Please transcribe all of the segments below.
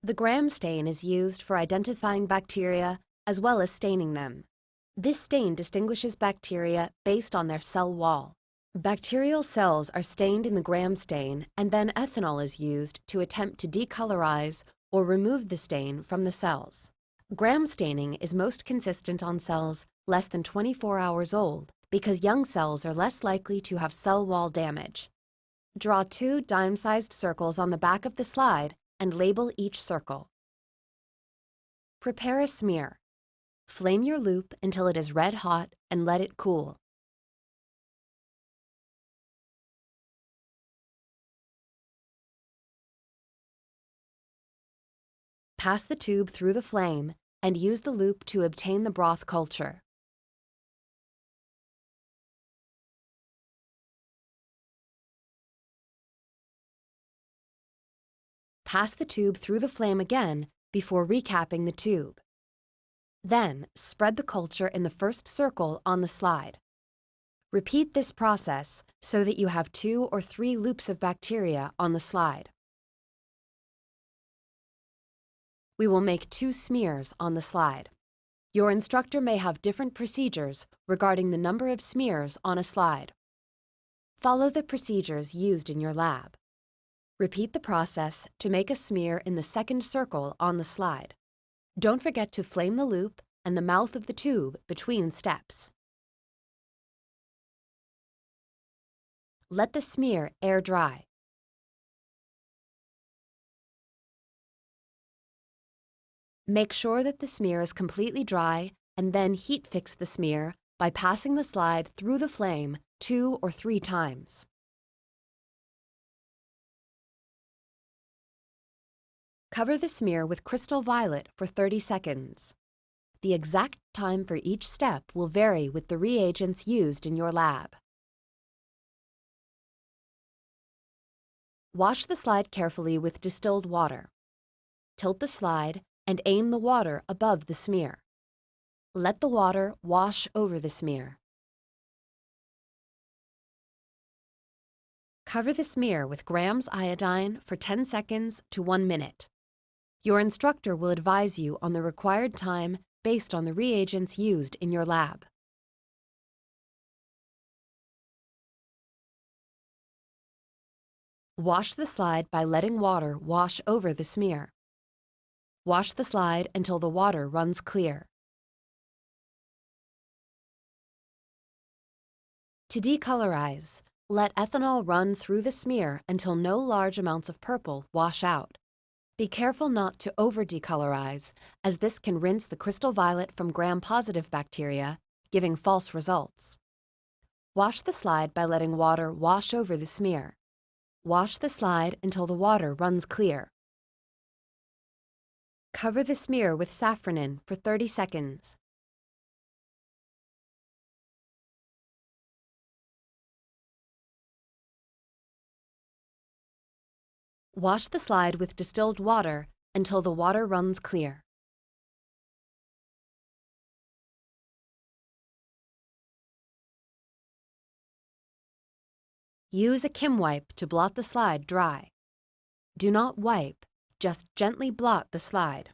The Gram stain is used for identifying bacteria as well as staining them. This stain distinguishes bacteria based on their cell wall. Bacterial cells are stained in the Gram stain, and then ethanol is used to attempt to decolorize or remove the stain from the cells. Gram staining is most consistent on cells less than 24 hours old because young cells are less likely to have cell wall damage. Draw 2 dime-sized circles on the back of the slide and label each circle. Prepare a smear. Flame your loop until it is red hot and let it cool. Pass the tube through the flame and use the loop to obtain the broth culture. Pass the tube through the flame again before recapping the tube. Then, spread the culture in the first circle on the slide. Repeat this process so that you have 2 or 3 loops of bacteria on the slide. We will make 2 smears on the slide. Your instructor may have different procedures regarding the number of smears on a slide. Follow the procedures used in your lab. Repeat the process to make a smear in the second circle on the slide. Don't forget to flame the loop and the mouth of the tube between steps. Let the smear air dry. Make sure that the smear is completely dry and then heat fix the smear by passing the slide through the flame 2 or 3 times. Cover the smear with crystal violet for 30 seconds. The exact time for each step will vary with the reagents used in your lab. Wash the slide carefully with distilled water. Tilt the slide and aim the water above the smear. Let the water wash over the smear. Cover the smear with Gram's iodine for 10 seconds to 1 minute. Your instructor will advise you on the required time based on the reagents used in your lab. Wash the slide by letting water wash over the smear. Wash the slide until the water runs clear. To decolorize, let ethanol run through the smear until no large amounts of purple wash out. Be careful not to over-decolorize, as this can rinse the crystal violet from Gram-positive bacteria, giving false results. Wash the slide by letting water wash over the smear. Wash the slide until the water runs clear. Cover the smear with safranin for 30 seconds. Wash the slide with distilled water until the water runs clear. Use a Kim wipe to blot the slide dry. Do not wipe, just gently blot the slide.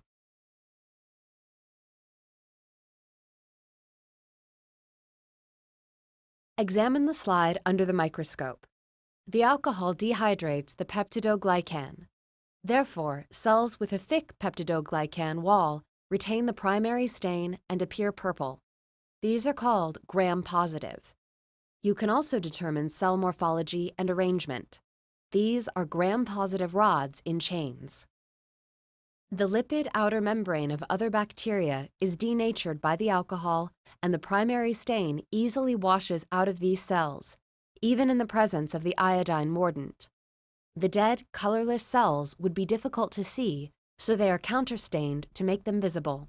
Examine the slide under the microscope. The alcohol dehydrates the peptidoglycan. Therefore, cells with a thick peptidoglycan wall retain the primary stain and appear purple. These are called Gram-positive. You can also determine cell morphology and arrangement. These are Gram-positive rods in chains. The lipid outer membrane of other bacteria is denatured by the alcohol, and the primary stain easily washes out of these cells, even in the presence of the iodine mordant. The dead, colorless cells would be difficult to see, so they are counterstained to make them visible.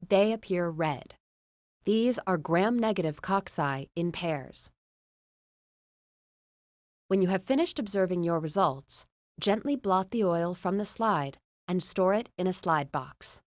They appear red. These are Gram-negative cocci in pairs. When you have finished observing your results, gently blot the oil from the slide and store it in a slide box.